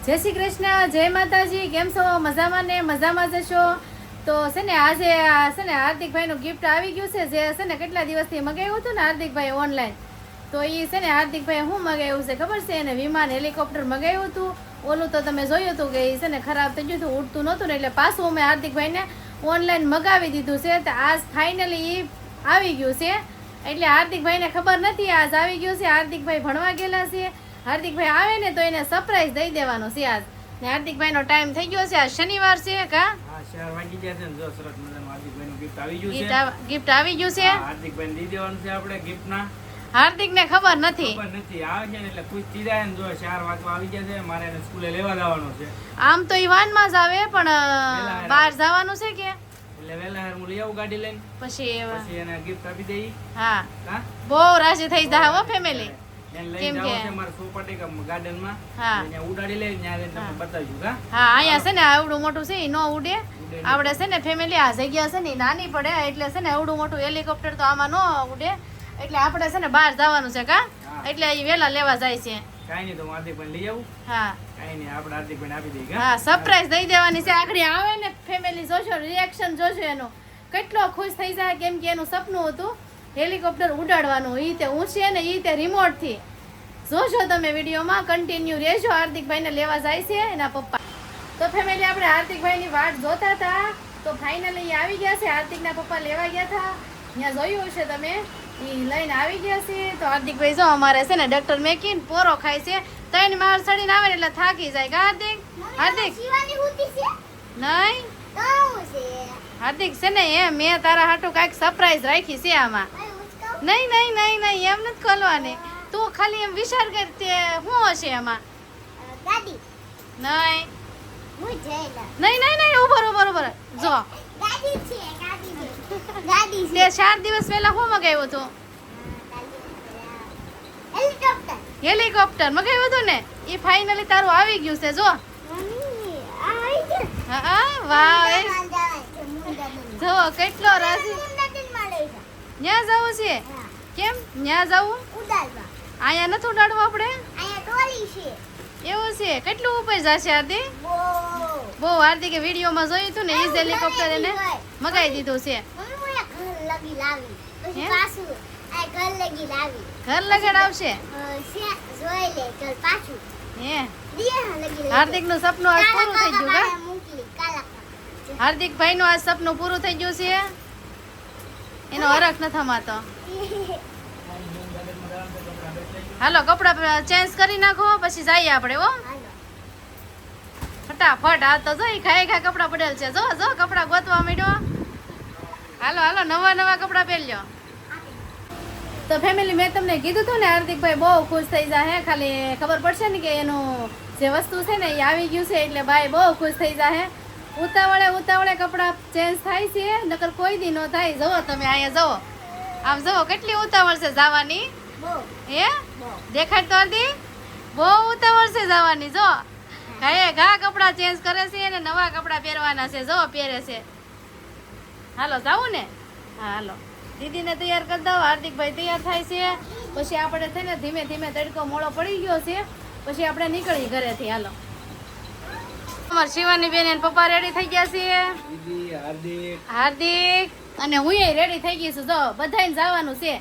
જય શ્રી કૃષ્ણ, જય માતાજી. કેમ છો? મજામાં ને? મજામાં જશો તો છે ને. આજે છે ને હાર્દિકભાઈનું ગિફ્ટ આવી ગયું છે, જે છે ને કેટલા દિવસથી મગાવ્યું હતું ને હાર્દિકભાઈ ઓનલાઈન. તો એ છે ને હાર્દિકભાઈ શું મગાવ્યું છે ખબર છે? એને વિમાન હેલિકોપ્ટર મગાવ્યું હતું. ઓલું તો તમે જોયું હતું કે એ છે ને ખરાબ થઈ ગયું હતું, ઉડતું નહોતું ને, એટલે પાછું અમે હાર્દિકભાઈને ઓનલાઈન મગાવી દીધું છે. તો આજ ફાઇનલી એ આવી ગયું છે. એટલે હાર્દિકભાઈને ખબર નથી આજ આવી ગયું છે. હાર્દિકભાઈ ભણવા ગયેલા છે. હાર્દિકભાઈ આવે ને તો એને સરપ્રાઈઝ દઈ દેવાનો છે આજ. ને હાર્દિકભાઈનો ટાઈમ થઈ ગયો છે, આજ શનિવાર છે કા? હા, 4 વાગી ગયા છે ને. જો સરસ મજાનું હાર્દિકભાઈનું ગિફ્ટ આવી ગયું છે. ગિફ્ટ આવી ગયું છે. હાર્દિકભાઈને દઈ દેવાનું છે આપણે ગિફ્ટ ના. હાર્દિકને ખબર નથી. ખબર નથી, આવે છે ને એટલે ખુશ થઈ જાય ને. જો 4 વાગવા આવી ગયા છે, મારે એને સ્કૂલે લેવા જવાનું છે. આમ તો ઈ વાનમાં જ આવે, પણ બહાર જવાનું છે કે એટલે વહેલા હું લઈ આવું ગાડી લઈને, પછી એને ગિફ્ટ આપી દઈ. હા, હા, બહુ રાજી થઈ જાય હો ફેમિલી. એને લઈને કેમ જાવ કે છે મારા સોપાટી ગાર્ડન માં. હા, એને ઉડાડી લઈને ત્યાં તમને બતાવ્યું કા. હા, અહીંયા છે ને આવડું મોટું છે, ઈ નો ઉડે. આપણે છે ને ફેમિલી આ જગ્યા છે ને ઈ નાની પડે, એટલે છે ને આવડું મોટું હેલિકોપ્ટર તો આમાં નો ઉડે. એટલે આપણે છે ને બહાર જવાનું છે કા, એટલે ઈ વેલા લેવા જાય છે. કાઈ નહીં, તો હું હાર્દિકભાઈને લઈ આવું. હા, કાઈ નહીં, આપણે હાર્દિકભાઈને આપી દઈએ કા. હા, સરપ્રાઈઝ દઈ દેવાની છે. આખરી આવે ને ફેમિલી જોશો, રિએક્શન જોશો એનું, કેટલો ખુશ થઈ જાય. કેમ કે એનું સપનું હતું હેલિકોપ્ટર ઉડાડવાનું. ઈ તે હું છે ને ઈ તે રિમોટ થી. જોશો તમે વિડીયોમાં, કન્ટિન્યુ રહેજો. હાર્દિકભાઈને લેવા જાય છે એના પપ્પા. તો ફેમિલી આપણે હાર્દિકભાઈની વાટ જોતા હતા, તો ફાઇનલી આવી ગયા છે. હાર્દિકના પપ્પા લેવા ગયા હતા, ત્યાં જોયું હશે તમે, એ લઈને આવી ગયા છે. તો હાર્દિકભાઈ જો અમારે છે ને ડોક્ટર મેકીન પોરો ખાય છે. 3 માળ ચડીને આવે ને એટલે થાકી જાય કા હાર્દિક? હાર્દિક નહીં, હાર્દિક છે ને મેં તારા હાટું કાંઈક સરપ્રાઈઝ રાખી છે આમાં. નહીં નહીં નહીં નહીં, એમ નથી ખોલવાની. તું ખાલી એમ વિચાર કર તે શું હશે એમાં. નહીં નહીં નહીં નહીં, ઉભર જો તે 4 દિવસ પહેલા શું મગાવ્યું હતું? હેલિકોપ્ટર મગાવ્યું હતું ને, એ ફાઇનલી તારું આવી ગયું છે. જો હા, વાહ, જો કેટલો રાજી. ન્યા જવું છે? કેમ ન્યા જવું? અહીંયા નથી ઉડાડવું આપણે? એવું છે? કેટલું ઉપર જશે હાર્દિક? બહુ. હાર્દિકે વિડીયોમાં જોયું હતું ને, એ જ હેલિકોપ્ટર એને મગાવી દીધું છે. ઘર લગાડ આવશે હે? હાર્દિક નું સપનું આજ પૂરું થઈ ગયું કા? હાર્દિક ભાઈ નું આજ સપનું પૂરું થઈ ગયું છે. એનો હરખ ન થમાતો. હાલો કપડા ચેન્જ કરી નાખો, પછી જઈએ આપણે. હો ફટાફટ. આ તો જો ખાય કપડા પડેલ છે. જો જો કપડા ગોતવા માંડ્યો. હાલો હાલો, નવા નવા કપડા પહેરજો. તો ફેમિલી મેં તમને કીધું હતું ને, હાર્દિકભાઈ બહુ ખુશ થઈ જાય. ખાલી ખબર પડશે ને કે એનું જે વસ્તુ છે ને એ આવી ગયું છે, એટલે ભાઈ બહુ ખુશ થઈ જાય. ઉતાવળે કપડાં ચેન્જ થાય છે, નકર કોઈ દી ન થાય. જુઓ તમે અહીંયા જુઓ, આમ જુઓ કેટલી ઉતાવળ છે જવાની. હે દેખાડ તો હતી, બહુ ઉતાવળ છે જવાની. જો ઘા કપડાં ચેન્જ કરે છે અને નવા કપડાં પહેરવાના છે. જો પહેરે છે. હાલો જાવું ને? હા હાલો, દીદીને તૈયાર કરી દો. હાર્દિકભાઈ તૈયાર થાય છે, પછી આપણે છે ને ધીમે ધીમે તડકો મોડો પડી ગયો છે, પછી આપણે નીકળી ઘરેથી. હાલો, અમાર શિવાની બેન અને પપ્પા રેડી થઈ ગયા છે. હાર્દિક અને હું રેડી થઈ ગઈ છું. જો બધાને જવાનું છે.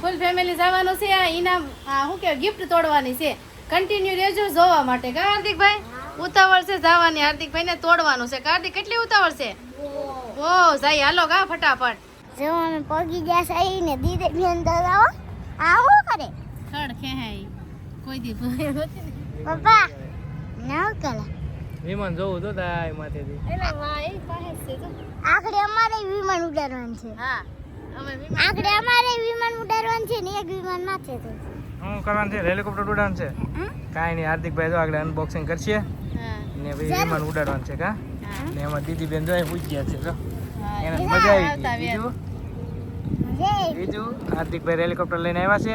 ફૂલ ફેમિલી જવાનું છે. ઇનામ શું કે ગિફ્ટ તોડવાની છે. કન્ટિન્યુ રહેજો જોવા માટે કા હાર્દિકભાઈ? ઉતાવળ છે જવાની. હાર્દિકભાઈ ને તોડવાનું છે. હાર્દિક કેટલી ઉતાવળ છે? ઓ જાય. હાલો કા ફટાફટ. જો અમે પગી ગયા છે ને દીદી બેન તો આવો કરે ખડ ખેહાઈ કોઈ દી પપ્પા ના કરે વિમાન જોવું તો તાય માથેથી. એલા વાહ, એ પાસે છે જો. આખરે અમારે વિમાન ઉડાડવાનું છે. હા, અમે વિમાન આખરે અમારે વિમાન ઉડાડવાનું છે ને એક વિમાન માથે તો હું કરવાનું છે? હેલિકોપ્ટર ઉડાડવાનું છે. કાંઈ નહીં, હાર્દિકભાઈ તો આગળ અનબોક્સિંગ કરશે હા ને પછી વિમાન ઉડાડવાનું છે કા. હા. ને એમાં દીદી બેન જોઈ પૂછ ગયા છે. જો હા, એને એ મજા આવી આવતા ગઈ. જય બીજું હાર્દિકભાઈ હેલિકોપ્ટર લઈને આવ્યા છે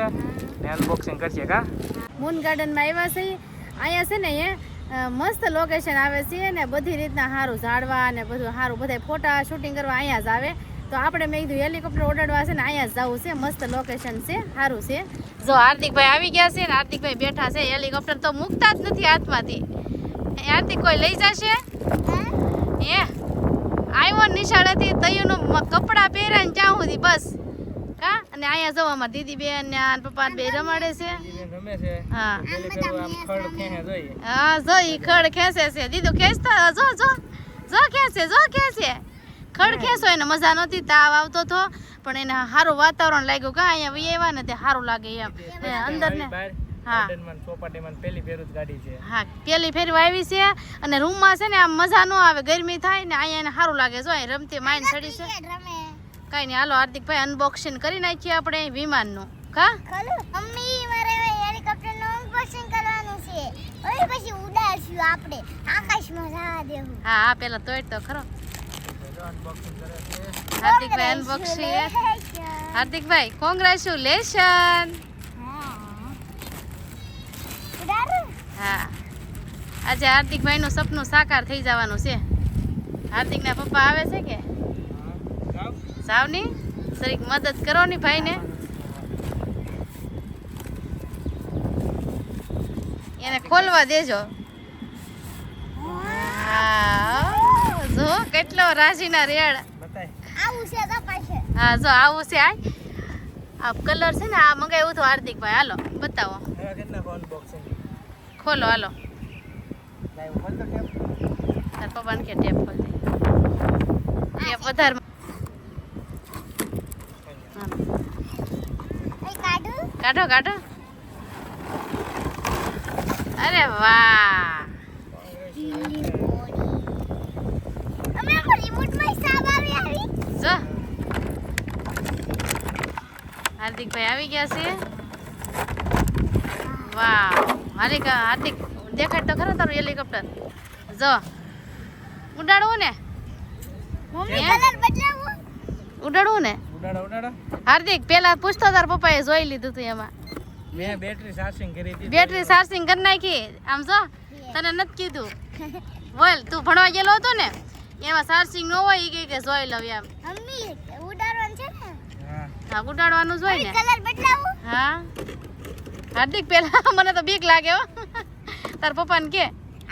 ને અનબોક્સિંગ કરશે કા. મૂન ગાર્ડનમાં આવ્યા છે. અહીંયા છે ને મસ્ત લોકેશન આવે છે ને બધી રીતના સારું ઝાડવા ને બધું સારું, બધા ફોટા શૂટિંગ કરવા અહીંયા જ આવે. તો આપણે મેં કીધું હેલિકોપ્ટર ઉડાડવા છે ને અહીંયા જ જવું છે, મસ્ત લોકેશન છે, સારું છે. જો હાર્દિકભાઈ આવી ગયા છે ને હાર્દિકભાઈ બેઠા છે. હેલિકોપ્ટર તો મૂકતા જ નથી હાથમાંથી. હાર્દિક કોઈ લઈ જશે? હે આવ્યો નિશાળેથી તયુંનું કપડાં પહેરાને ત્યાં સુધી બસ કા. અને અહીંયા જો અમારા દીદી બેન ને પપ્પા બે રમાડે છે. રમે છે. હા હા જો ઈ ખડ ખેંચે છે. દીદુ ખેંચતા જો જો જો ખેંચે ખડ ખેંચો. એને મજા નહોતી, તાવ આવતો હતો પણ એને સારું વાતાવરણ લાગ્યું કા અહીંયા આવ્યા ને તે સારું લાગે એમ અંદર ને. હા પેલી ફેરું ગાડી છે. હા પેલી ફેરી આવી છે અને રૂમમાં છે ને આમ મજા ન આવે, ગરમી થાય ને અહીંયા એને સારું લાગે. જો અહીં રમતી માઇન ચડી છે. કઈ નહીં, હાલો હાર્દિકભાઈ અનબોક્સિંગ કરી નાખીએ આપણે વિમાનનું કા. મમ્મી મારે હેલિકોપ્ટરનું અનબોક્સિંગ કરવાનું છે, ઓય પછી ઉડાડશું આપણે આકાશમાં જવા દેવું. હા હા પેલા તોડ તો ખરો. હાર્દિકભાઈ અનબોક્સિંગ. હાર્દિકભાઈ કોંગ્રેચ્યુલેશન. હા આજે હાર્દિકભાઈનું સપનું સાકાર થઈ જવાનું છે. હાર્દિકના પપ્પા આવે છે કે સાવની સરીક મદદ કરો ને ભાઈને. એને ખોલવા દેજો. હા જો કેટલો રાજીના રેડ. આવું છે તો પાછે. હા જો આવું છે. આ કલર છે ને આ મંગાવ્યું હતું હાર્દિકભાઈ. હાલો બતાવો, ખોલો હાલો. તાર પપ્પાને કે ટેપ ખોલ દે. ટેપ વધારે કાઢો કાઢો. અરે વાહ. જો હાર્દિકભાઈ આવી ગયા છે. વાહ હાર્દિક દેખાડ તો ખરા તારું હેલિકોપ્ટર. જો ઉડાડવું ને ઉડાડવું ને. હાર્દિક પેલા પૂછતો તાર પપ્પાએ જોઈ લીધું તું એમાં. મેં બેટરી ચાર્જિંગ કરી હતી. બેટરી ચાર્જિંગ કરી નાખી. આમ જો તને નથી કીધું. બોલ તું ભણવા ગયેલો હતો ને એમાં ચાર્જિંગ ન હોય ઈ કે જોઈ લઉં એમ. મમ્મી ઉડાડવાનું છે ને. હા ઉડાડવાનું જ હોય ને. કલર બદલાવું. હા હાર્દિક પેલા મને તો બીક લાગે હો. તાર પપ્પાને કે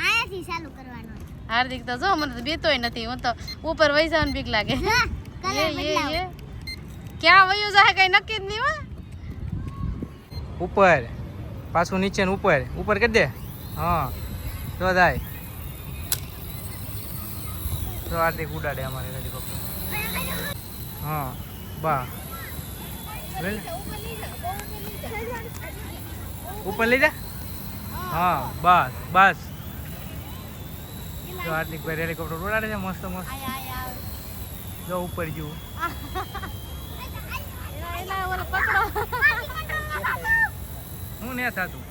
આયાથી ચાલુ કરવાનું. હાર્દિક તો જો મને તો બીતોય નથી. હું તો ઉપર વહી જવાનું બીક લાગે. કલર બદલાવું. ક્યાં વયું જાય કઈ નક્કી જ નહીં હો. ઉપર પાછું નીચે ને ઉપર ઉપર કરી દે. હા તો જાય તો હાર્દિક ઉડાડે અમારે હેલિકોપ્ટર. હા બા ઉપર લઈ જા. હા બસ બસ. જો હાર્દિકભાઈ હેલિકોપ્ટર ઉડાડે છે મસ્ત મસ્ત. જો ઉપર જુઓ. હું ને થાતું.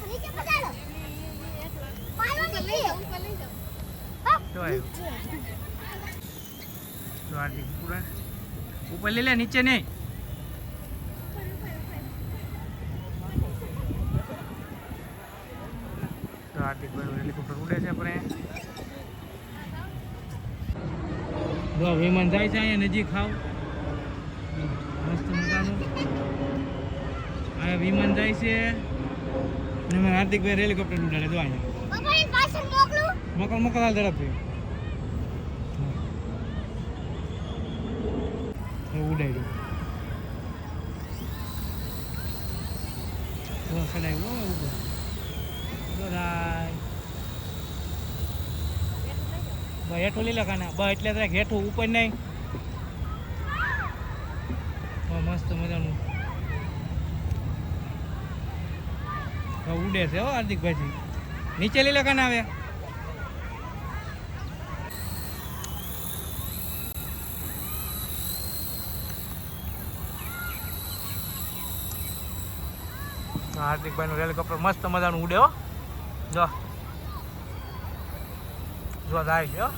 નીચે પકડો. તો આવ્યું. તો હાર્દિક ઉડાડ. ઉપર લઈ લે નીચે નહીં. તો હાર્દિકભાઈ હેલિકોપ્ટર ઉડે છે આપણે. જો વિમાન જાય છે અહીંયા નજીક ખાવ મસ્ત મજાનું. આ વિમાન જાય છે ને મેં હાર્દિકભાઈ હેલિકોપ્ટર ઉડાડે. જો અહીંયા પપ્પા એક પાછળ મોકલું. મોકલ મોકલ હાલ ઝડપથી. ઉડાડ્યું. ચડાવ્યું ઉપર. હેઠું લઈ લે કાના બ એટલે તારે હેઠું ઉપર નહીં. મસ્ત મજાનું ઉડે છે હો હાર્દિકભાઈ. નીચે લઈ લે કાના આવે. હાર્દિકભાઈનું હેલિકોપ્ટર મસ્ત મજાનું ઉડે હો. જો જો જાય છે હો.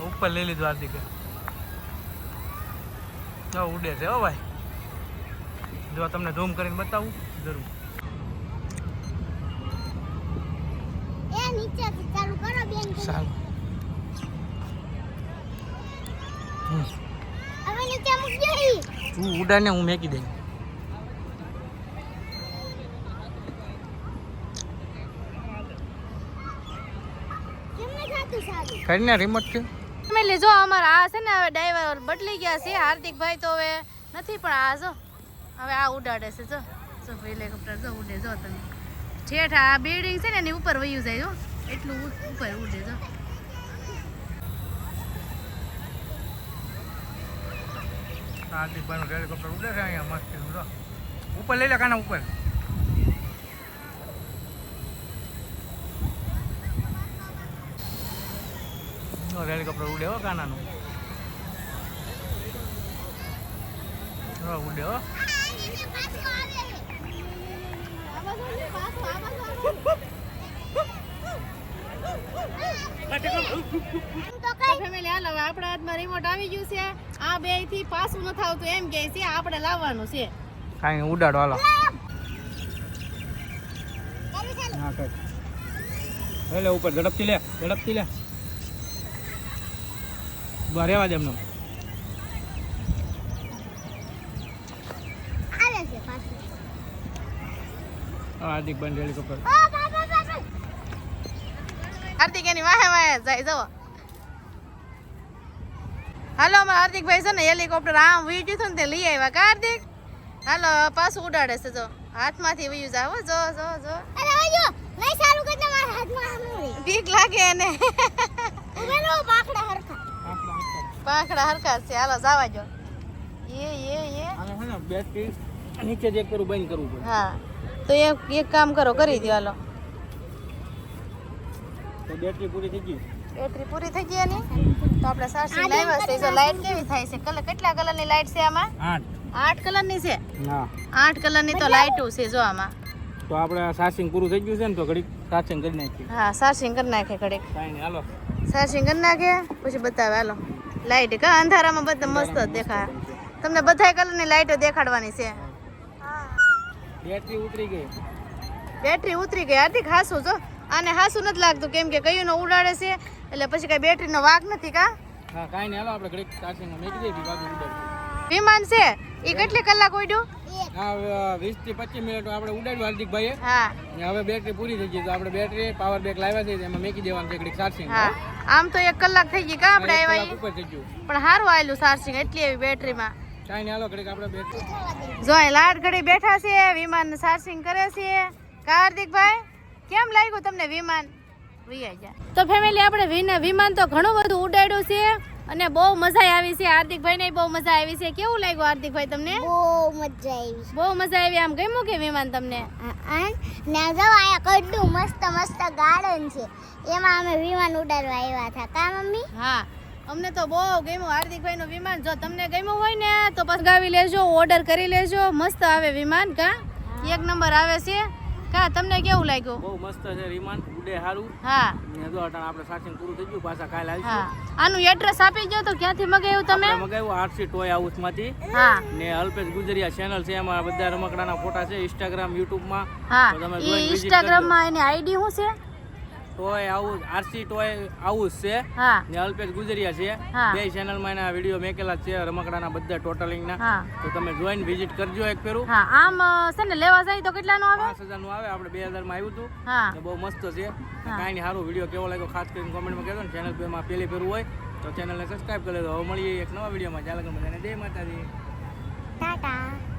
ઉપર લઈ લીધું હાર્દિકે. જો ઉડે છે હો ભાઈ. જો તમને ઝૂમ કરીને બતાવું જરૂર. એ નીચેથી ચાલુ કરો બેન. સારું હવે નીચે મૂકી દે. તું ઉડાને હું મેકી દઈ. કેમ ન થાતું સારું? કરીને રિમોટ છે. ફેમિલી જો અમારા આ છે ને હવે ડ્રાઈવર બદલી ગયા છે હાર્દિકભાઈ તો હવે નથી પણ આ જો હવે આ ઉડાડે છે જો જો હેલિકોપ્ટર જો ઉડે જો તમે ઠેઠ આ બિલ્ડિંગ છે ને એની ઉપર વયું જાય જો એટલું ઉપર ઉડે જો હાર્દિકભાઈનું હેલિકોપ્ટર ઉડે છે અહીંયા મસ્ત જો. ઉપર લઈ લે કાના ઉપર. હેલિકોપ્ટર ઉડે હો કાનાનું. ઉડે હો. ફેમિલી હાલ હવે આપણા હાથમાં રિમોટ આવી ગયું છે આ બે થી પાછું નથી આવતું એમ કહે છે આપણે લાવવાનું છે કાંઈ ઉડાડો હાલો. હા કર. લે ઉપર ઝડપથી લે ઝડપથી લે. બહાર રહેવા દે એમને. આવે છે પાછું. હાર્દિકભાઈ હેલિકોપ્ટર. ઓ બાબા બાબા. હાર્દિક એની વાહે વાહે જાય જવો હાલો અમારા હાર્દિકભાઈ છે ને હેલિકોપ્ટર આમ વી ગયું હતું ને તે લઈ આવ્યા કા હાર્દિક હાલો પાછું ઉડાડે છે જો હાથમાંથી વયું જાય હો જો જો જો અરે ઓજો નહીં સારું કે તમારા હાથમાં આમુરી. બીક લાગે એને ઉભેલો પાખડા હરખા. પાંખડા હરખા છે હાલો જવા જો એ આને છે ને બેટરી નીચે ચેક કરું બંધ કરવું પડે. હા તો એક કામ કરો કરી દો હાલો તો બેટરી પૂરી થઈ ગઈ. બેટરી પૂરી થઈ ગઈ એની તો આપણે સાસી લાવ્યા છે જો લાઈટ કેવી થાય છે કલર કેટલા કલરની લાઈટ છે આમાં 8 કલરની છે હા 8 કલરની તો લાઈટો છે જો આમાં તો આપણે ચાર્જિંગ પૂરું થઈ ગયું છે ને તો ઘડીક ચાર્જિંગ કરી નાખીએ. હા ચાર્જિંગ કરી નાખે ઘડીક કાંઈ નહીં હાલો. ચાર્જિંગ કરી નાખે પછી બતાવે હાલો લાઈટ કા અંધારામાં બધા મસ્ત જ દેખાય તમને બધાય કલરની લાઈટો દેખાડવાની છે બેટરી ઉતરી ગઈ. બેટરી ઉતરી ગઈ હાર્દિક હાસું જો આને હાસું નથી લાગતું કેમ કે કયું નો ઉડાડે છે એટલે પછી કઈ બેટરીનો વાગ નથી કા હા કાંઈ નહીં હાલો આપણે ઘડીક ચાર્જિંગ મેકી દઈએ બાજુ ઉડાડી. વિમાન છે એ કેટલી કલાક ઉડ્યું હા 20 થી 25 મિનિટ આપણે ઉડાડ્યું હાર્દિકભાઈએ. હા ને હવે બેટરી પૂરી થઈ ગઈ તો આપણે બેટરી પાવર બેક લાવ્યા છે એમાં મેકી દેવાનું છે ઘડીક ચાર્જિંગ. હા આમ તો 1 કલાક થઈ ગઈ કા આપણે આવ્યા ઈ? ઉપર થઈ ગયું. પણ સારું આવેલું ચાર્જિંગ એટલી એવી બેટરીમાં કાંઈ નહીં હાલો ઘડીક આપણે બેટરી. જો અહીં લાડ ઘડી બેઠા છે વિમાન ચાર્જિંગ કરે છે કા હાર્દિકભાઈ કેમ લાગ્યું તમને વિમાન તો ફેમિલી આપણે વિમાન તો ઘણું બધું ઉડાડ્યું છે અને બહુ મજા આવી છે હાર્દિકભાઈ ને બહુ મજા આવી છે કેવું લાગ્યું હાર્દિકભાઈ તમને બહુ મજા આવી. બહુ મજા આવી આમ ગમ્યું કે વિમાન તમને ને જો આયા કેટલું મસ્ત મસ્ત ગાર્ડન છે એમાં અમે વિમાન ઉડાડવા આવ્યા હતા કા મમ્મી. હા અમને તો બહુ ગમ્યું હાર્દિકભાઈ નું વિમાન જો તમને ગમ્યું હોય ને તો પછી ગાવી લેજો ઓર્ડર કરી લેજો મસ્ત આવે વિમાન કા 1 નંબર આવે છે કા તમને કેવું લાગ્યું બહુ મસ્ત છે વિમાન ઉડે સારું. હા ને જો અટાણ આપણે ચાર્જિંગ પૂરું થઈ ગયું પાછા કાલે હા આવીશું. આનું એડ્રેસ આપી દો તો ક્યાંથી મગાવ્યું તમે આપણે મગાવ્યું આરસી ટોય હાઉસમાંથી. હા ને અલ્પેશ ગુજરિયા ચેનલ છે એમાં બધા રમકડાના ફોટા છે ઇન્સ્ટાગ્રામ યુટ્યુબમાં. હા તો તમે ઈ જોઈને visit ઇન્સ્ટાગ્રામ માં એની આઈડી શું છે toy house RC toy house છે હા ને અલ્પેશ ગુજરિયા છે. હા. બે ચેનલમાં એના વિડીયો મેકેલા છે રમકડાના બધા ટોટલિંગના. હા તો તમે જોઈને વિઝિટ કરજો એક ફેરું. હા આમ છે ને લેવા જાય તો કેટલાનું આવે 5000 નું આવે આપણે 2000 માં આવ્યું હતું. હા ને બહુ મસ્ત છે. હા. કાંઈ નહીં સારો વિડીયો કેવો લાગ્યો ખાસ કરીને કોમેન્ટમાં કહેજો ને ચેનલ પેમાં પહેલી ફેરું હોય તો ચેનલને સબસ્ક્રાઇબ કરી લેજો. હવે મળીએ એક નવા વિડીયોમાં ચાલો બધાને જય માતાજી. ટાટા.